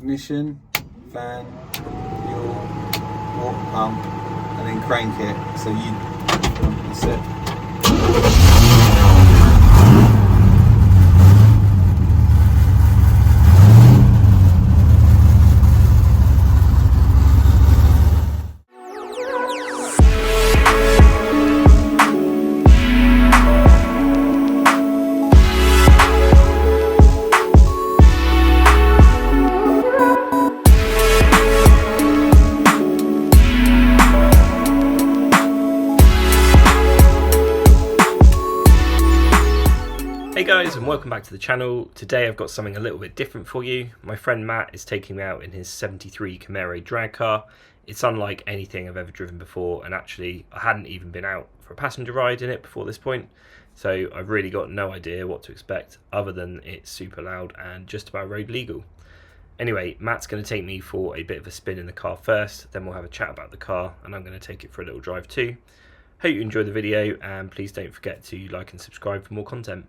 ignition, fan, fuel, water pump, and then crank it. So that's it. Hey guys, and welcome back to the channel. Today I've got something a little bit different for you. My friend Matt is taking me out in his 73 Camaro drag car. It's unlike anything I've ever driven before, and actually I hadn't even been out for a passenger ride in it before this point, so I've really got no idea what to expect other than it's super loud and just about road legal. Anyway, Matt's going to take me for a bit of a spin in the car first, then we'll have a chat about the car, and I'm going to take it for a little drive too. Hope you enjoy the video, and please don't forget to like and subscribe for more content.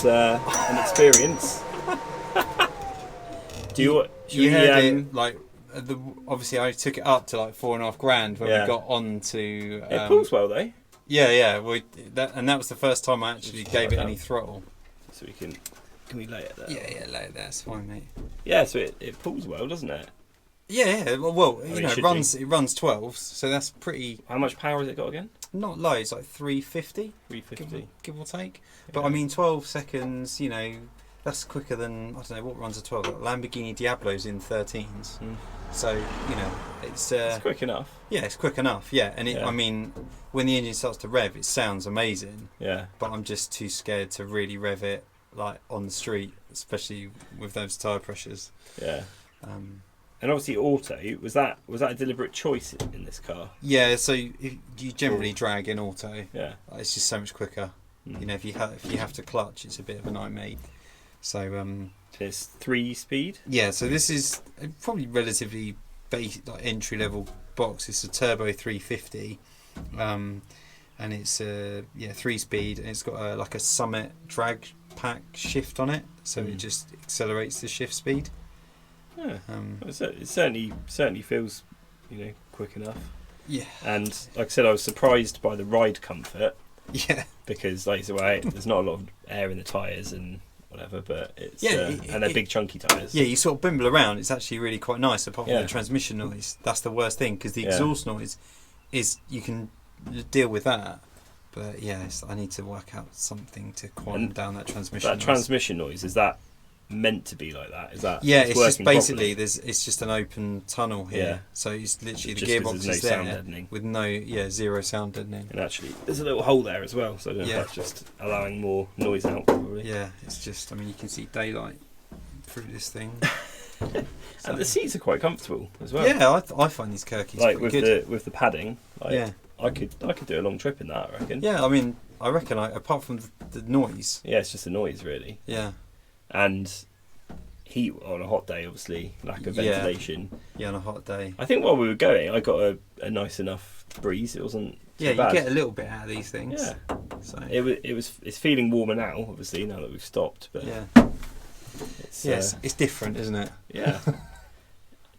An experience. You heard it like obviously I took it up to like $4,500 when we got on to. It pulls well though. Yeah. That was the first time I actually gave it any throttle. So can we lay it there? Yeah, lay it there. It's fine, mate. Yeah, so it pulls well, doesn't it? Yeah. Well, it runs 12s, so that's pretty. How much power has it got again? Not loads, like 350. 350, give or take. But I mean, 12 seconds. That's quicker than, I don't know, what runs a 12? Like Lamborghini Diablo's in 13s. So, it's quick enough. Yeah, it's quick enough, yeah. And I mean, when the engine starts to rev, it sounds amazing. Yeah. But I'm just too scared to really rev it, like, on the street, especially with those tyre pressures. Yeah. And obviously, auto was that a deliberate choice in this car? Yeah, so you generally drag in auto. Yeah, It's just so much quicker. You know, if you have to clutch, it's a bit of a nightmare. So it's 3-speed. yeah, so this is probably relatively entry level box. It's a turbo 350, and it's 3-speed, and it's got like a Summit drag pack shift on it, so it just accelerates the shift speed. Yeah, it certainly feels, quick enough. Yeah, and like I said, I was surprised by the ride comfort. Yeah, because like there's not a lot of air in the tyres and whatever, but it's and they're big chunky tyres. Yeah, you sort of bimble around. It's actually really quite nice, apart from the transmission noise. That's the worst thing, because the exhaust noise is you can deal with that. But I need to work out something to quiet down that transmission. That transmission noise, is that meant to be like that? Is that it's just basically it's just an open tunnel here. Yeah. So it's literally the just gearbox is there with zero sound deadening. And actually, there's a little hole there as well, so I don't know if that's just allowing more noise out. Probably. Yeah, it's just you can see daylight through this thing. And the seats are quite comfortable as well. Yeah, I find these Kirkis pretty good. With the padding. I could do a long trip in that, I reckon. Yeah, I reckon apart from the noise. Yeah, it's just the noise really. Yeah. And heat on a hot day, obviously, lack of ventilation. Yeah, on a hot day. I think while we were going, I got a nice enough breeze. It wasn't too bad. You get a little bit out of these things. Yeah. So It's feeling warmer now, obviously, now that we've stopped. But it's different, isn't it? Yeah.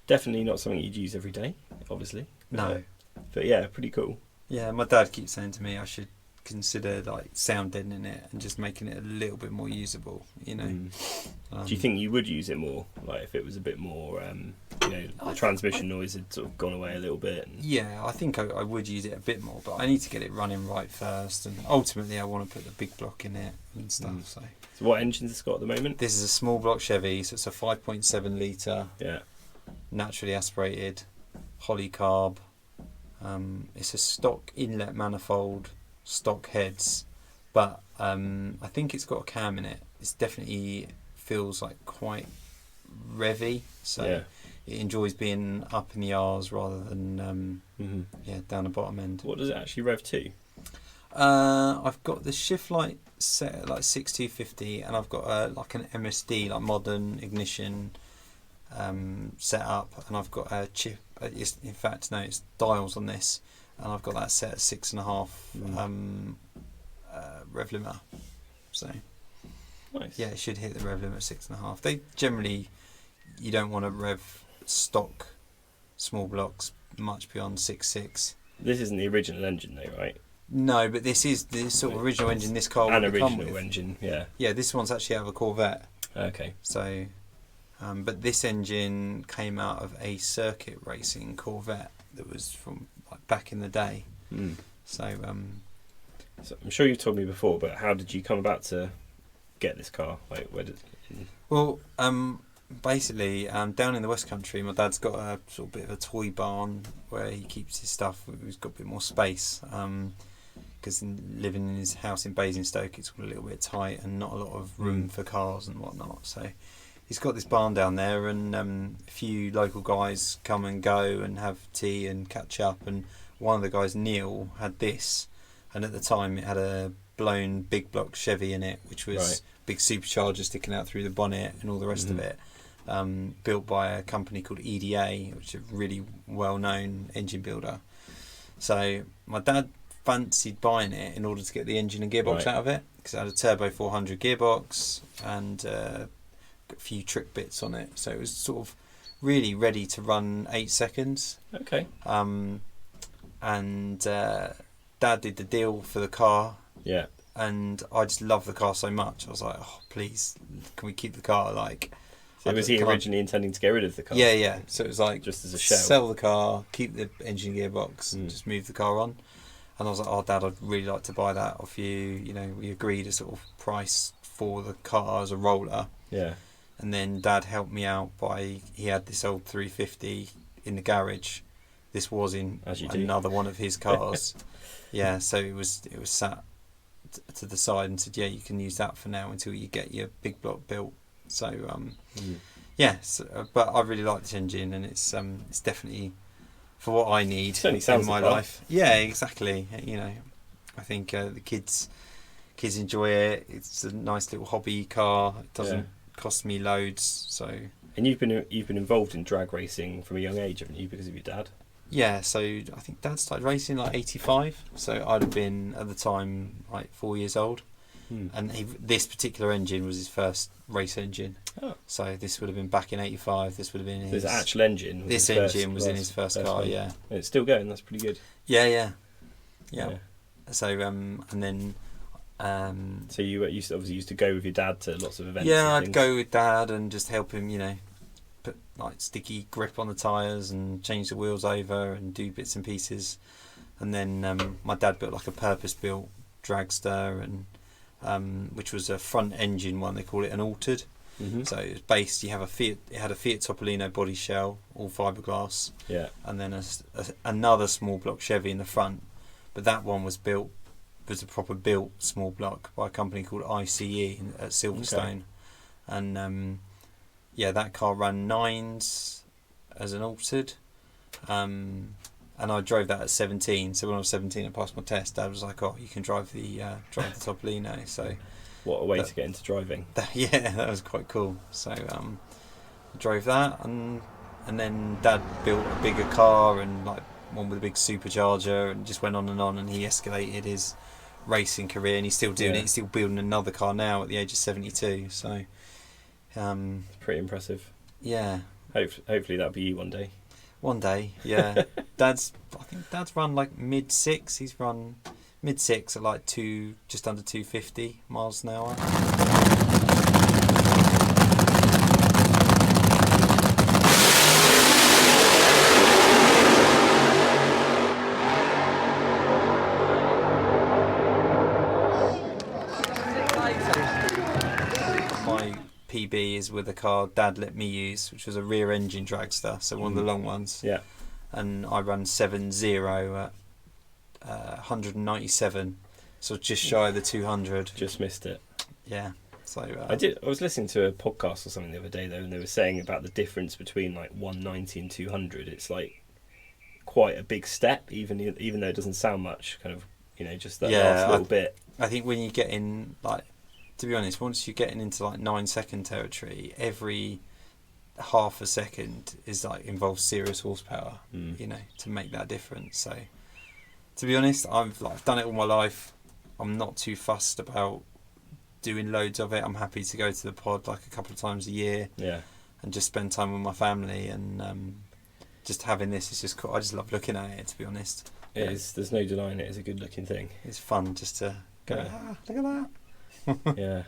Definitely not something you'd use every day, obviously. No. But yeah, pretty cool. Yeah, my dad keeps saying to me I should consider sound deadening it and just making it a little bit more usable, Do you think you would use it more, like if it was a bit more the transmission noise had sort of gone away a little bit? Yeah, I think I would use it a bit more, but I need to get it running right first, and ultimately I want to put the big block in it and stuff. So what engines it's got at the moment? This is a small block Chevy, so it's a 5.7 litre naturally aspirated Holly carb. It's a stock inlet manifold, stock heads, but I think it's got a cam in it. It's definitely feels like quite revvy, so it enjoys being up in the R's rather than down the bottom end. What does it actually rev to? I've got the shift light set at like 6250, and I've got like an MSD, like modern ignition set up, and I've got a chip. It's dials on this, and I've got that set at 6.5 rev limiter. So nice. Yeah, it should hit the rev limit at 6.5. They generally, you don't want to rev stock small blocks much beyond 6.6. This isn't the original engine though, right? No, but this is the sort of original engine this car would come original with. Engine, yeah. Yeah, this one's actually out of a Corvette. Okay. So, but this engine came out of a circuit racing Corvette that was from back in the day. So I'm sure you've told me before, but how did you come about to get this car? Well, basically, down in the West Country, my dad's got a sort of bit of a toy barn where he keeps his stuff. He's got a bit more space because living in his house in Basingstoke, it's a little bit tight and not a lot of room for cars and whatnot. So he's got this barn down there, and a few local guys come and go and have tea and catch up. And one of the guys, Neil, had this, and at the time it had a blown big block Chevy in it, which was big supercharger sticking out through the bonnet and all the rest of it. Built by a company called EDA, which is a really well-known engine builder. So my dad fancied buying it in order to get the engine and gearbox out of it, because it had a turbo 400 gearbox and a few trick bits on it. So it was sort of really ready to run 8 seconds. Okay. And Dad did the deal for the car. Yeah. And I just love the car so much. I was like, oh, please, can we keep the car? So was he originally intending to get rid of the car? Yeah. So it was like, just as a shell. Sell the car, keep the engine gearbox, and just move the car on. And I was like, oh, Dad, I'd really like to buy that off you. We agreed a sort of price for the car as a roller. Yeah. And then Dad helped me out he had this old 350 in the garage. This was in another one of his cars. Yeah, so it was sat to the side and said, yeah, you can use that for now until you get your big block built. So Yes, but I really like this engine, and it's definitely for what I need Certainly in sounds my like that. life. Yeah, exactly. I think the kids enjoy it. It's a nice little hobby car. It doesn't cost me loads. So And you've been involved in drag racing from a young age, haven't you, because of your dad? yeah, so I think Dad started racing like 85. So I'd have been at the time like 4 years old. And this particular engine was his first race engine. Oh. So this would have been back in 85. This would have been his... This actual engine was This his engine was in his first car, one. yeah. And it's still going, that's pretty good. Yeah. Yeah. So, and then... So you obviously used to go with your dad to lots of events. yeah, and I'd things. go with Dad and just help him, put like sticky grip on the tyres and change the wheels over and do bits and pieces. And then my dad built like a purpose-built dragster, and which was a front engine one. They call it an altered. Mm-hmm. So it was based. You have it had a Fiat Topolino body shell, all fiberglass. Yeah. And then another small block Chevy in the front, but that one was a proper built small block by a company called ICE at Silverstone. Okay. And that car ran 9s as an altered. And I drove that at 17. So when I was 17 and passed my test, Dad was like, "Oh, you can drive the Topolino." So what a way to get into driving. That was quite cool. So I drove that, and then Dad built a bigger car and like one with a big supercharger, and just went on, and he escalated his racing career, and he's still doing it. He's still building another car now at the age of 72. So pretty impressive. Yeah. Hopefully that'll be you one day. One day, yeah. I think Dad's run like mid-6. He's run mid-6 at like just under 250 miles an hour. My PB is with a car Dad let me use, which was a rear engine dragster, so one of the long ones. Yeah. And I run 7.0 at 197, so just shy of the 200. Just missed it. Yeah. So I was listening to a podcast or something the other day though, and they were saying about the difference between like 190 and 200. It's like quite a big step, even though it doesn't sound much. Kind of, just that last little bit. I think when you get in, like, to be honest, once you're getting into like 9-second territory, every half a second is like involves serious horsepower, to make that difference. So, to be honest, I've done it all my life. I'm not too fussed about doing loads of it. I'm happy to go to the pod like a couple of times a year, and just spend time with my family, and just having this is just cool. I just love looking at it, to be honest. It is. There's no denying it is a good looking thing. It's fun just to go, look at that. Yeah.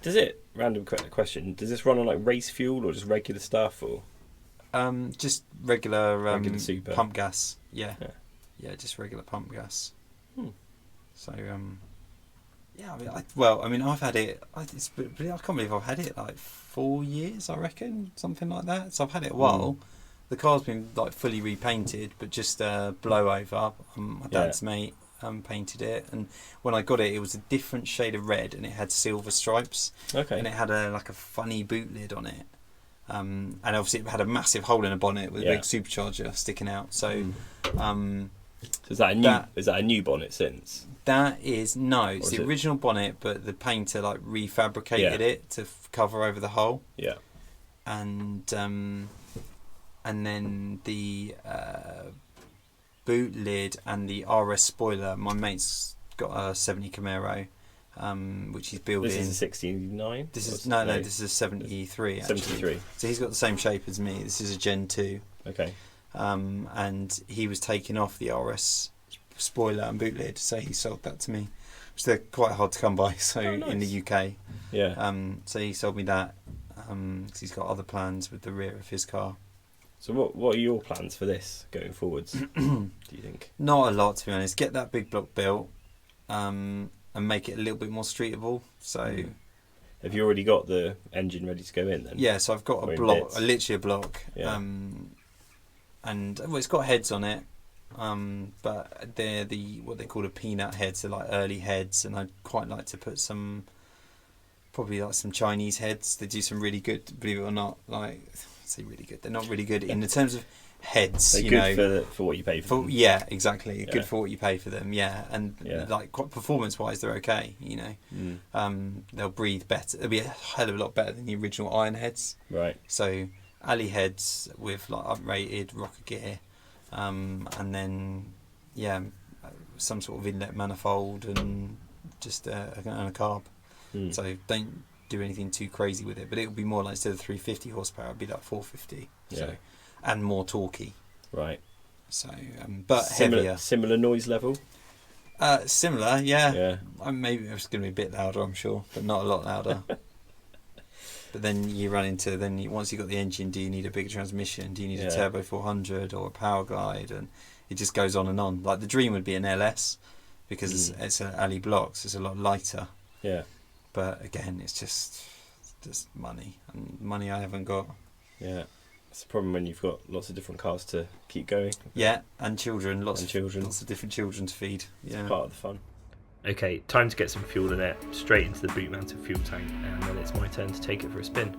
Does it, random question, does this run on like race fuel or just regular stuff, or? Just regular super pump gas. Yeah, just regular pump gas. So I've had it. I can't believe I've had it like 4 years, I reckon, something like that. So I've had it a while. The car's been like fully repainted, but just blow over. My dad's mate painted it, and when I got it, it was a different shade of red, and it had silver stripes. Okay. And it had a funny boot lid on it. And obviously it had a massive hole in the bonnet with a big supercharger sticking out. So, is that a new bonnet since? That is it's the original bonnet, but the painter like refabricated it to cover over the hole. Yeah. And then the boot lid and the RS spoiler. My mate's got a 70 Camaro, which he's building. This is a 69? This is this is a 73 actually. 73. So he's got the same shape as me. This is a Gen 2. Okay. And he was taking off the RS spoiler and boot lid, so he sold that to me, which they're quite hard to come by. So in the UK, so he sold me that because he's got other plans with the rear of his car. So what are your plans for this going forwards, do you think? Not a lot, to be honest. Get that big block built, and make it a little bit more streetable. So, have you already got the engine ready to go in then? Yeah, so I've got a block, literally a block, and it's got heads on it, but they're what they call a peanut head, so like early heads, and I'd quite like to put some probably like some Chinese heads. They do some really good, believe it or not. Like, I say really good. They're not really good in the terms of heads. They're you good know, for what you pay for them. Yeah, exactly. Yeah. Good for what you pay for them. Yeah, and like performance-wise, they're okay. You know, they'll breathe better. They'll be a hell of a lot better than the original iron heads. Right. So alley heads with like uprated rocker gear, and then some sort of inlet manifold and just and a carb. So don't do anything too crazy with it, but it would be more like, instead of 350 horsepower, it'd be like 450. So, and more torquey. Right. So, but heavier. Similar noise level. Similar, yeah. Yeah. Maybe it's going to be a bit louder, I'm sure, but not a lot louder. But then you run into once you've got the engine, do you need a bigger transmission? Do you need a turbo 400 or a power glide? And it just goes on and on. Like the dream would be an LS, because it's an alley block, so it's a lot lighter. Yeah. But again, it's just money, and money I haven't got. Yeah, it's the problem when you've got lots of different cars to keep going. Yeah, and children, lots of different children to feed. Yeah, it's part of the fun. Okay, time to get some fuel in it, straight into the boot-mounted fuel tank, and then it's my turn to take it for a spin.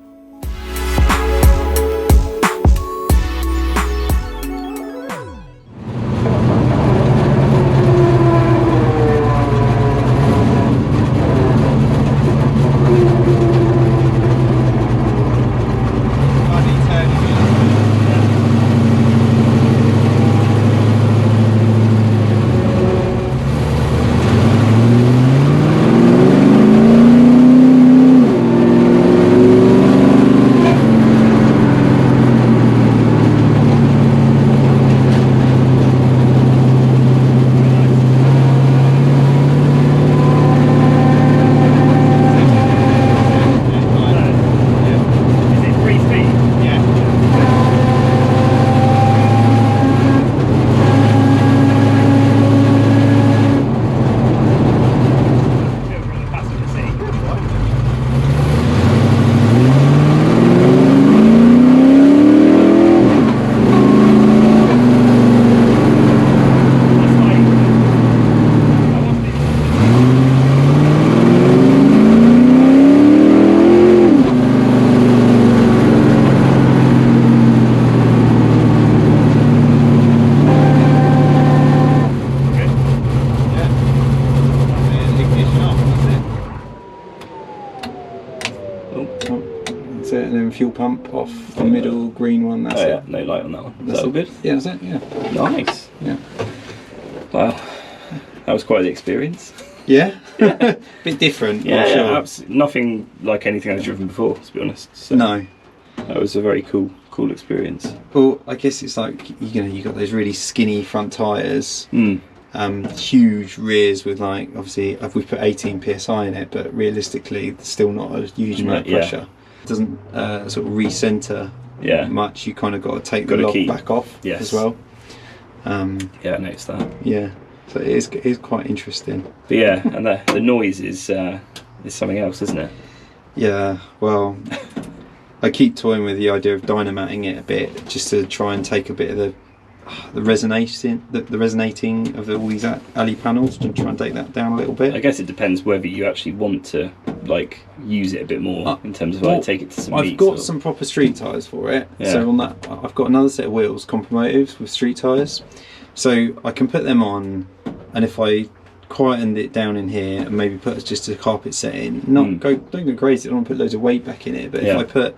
That's it, and then fuel pump off the middle green one. That's it. No light on that one. Is That's that all good? Yeah, that's it. Yeah. Nice. Yeah. Wow, that was quite the experience. Yeah. Bit different. Yeah, I'm sure. absolutely nothing like anything I've driven before, to be honest. So No. that was a very cool experience. Well, I guess it's like, you know, you got those really skinny front tyres. Mm. Huge rears with, like, obviously we put 18 psi in it, but realistically it's still not a huge amount of pressure. It doesn't sort of recenter much. You kind of got to take the log back off as well. Yeah, I noticed that. Yeah, so it is quite interesting. But yeah, and the noise is something else, isn't it? Yeah, well, I keep toying with the idea of dynamating it a bit, just to try and take a bit of the resonating of all these alley panels, and try and take that down a little bit. I guess it depends whether you actually want to like use it a bit more in terms of like take it to some meets. I've got some proper street tyres for it, so on that I've got another set of wheels, Compromotives with street tyres, so I can put them on, and if I quietened it down in here and maybe put just a carpet set in, don't go crazy, I don't want to put loads of weight back in it, but if I put,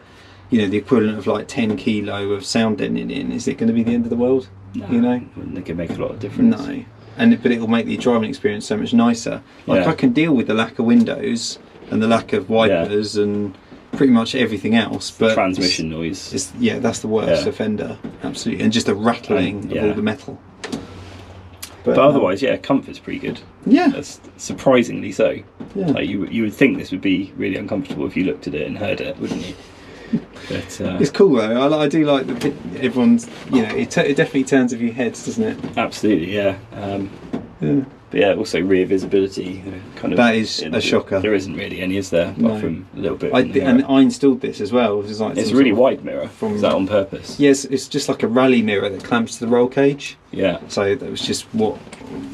you know, the equivalent of like 10 kilo of sound deadening in, is it going to be the end of the world? No, you know, it can make a lot of difference. No, but it will make the driving experience so much nicer. Like I can deal with the lack of windows and the lack of wipers and pretty much everything else, but transmission noise. That's the worst offender, absolutely, and just a rattling of all the metal. But otherwise, comfort's pretty good. Yeah, that's surprisingly so. Yeah, like you would think this would be really uncomfortable if you looked at it and heard it, wouldn't you? But, it's cool though. I do like everyone's. You know, it definitely turns a few heads, doesn't it? Absolutely, yeah. But yeah, also rear visibility. Kind of that is a shocker. There isn't really any, is there? Apart from a little bit. And I installed this as well. It's a really wide mirror. Is that on purpose? Yes, it's just like a rally mirror that clamps to the roll cage. Yeah. So that was just what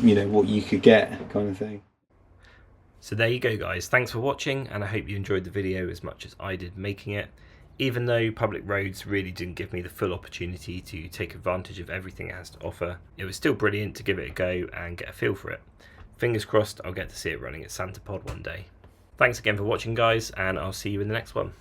you could get, kind of thing. So there you go guys, thanks for watching, and I hope you enjoyed the video as much as I did making it. Even though public roads really didn't give me the full opportunity to take advantage of everything it has to offer, it was still brilliant to give it a go and get a feel for it. Fingers crossed I'll get to see it running at Santa Pod one day. Thanks again for watching guys, and I'll see you in the next one.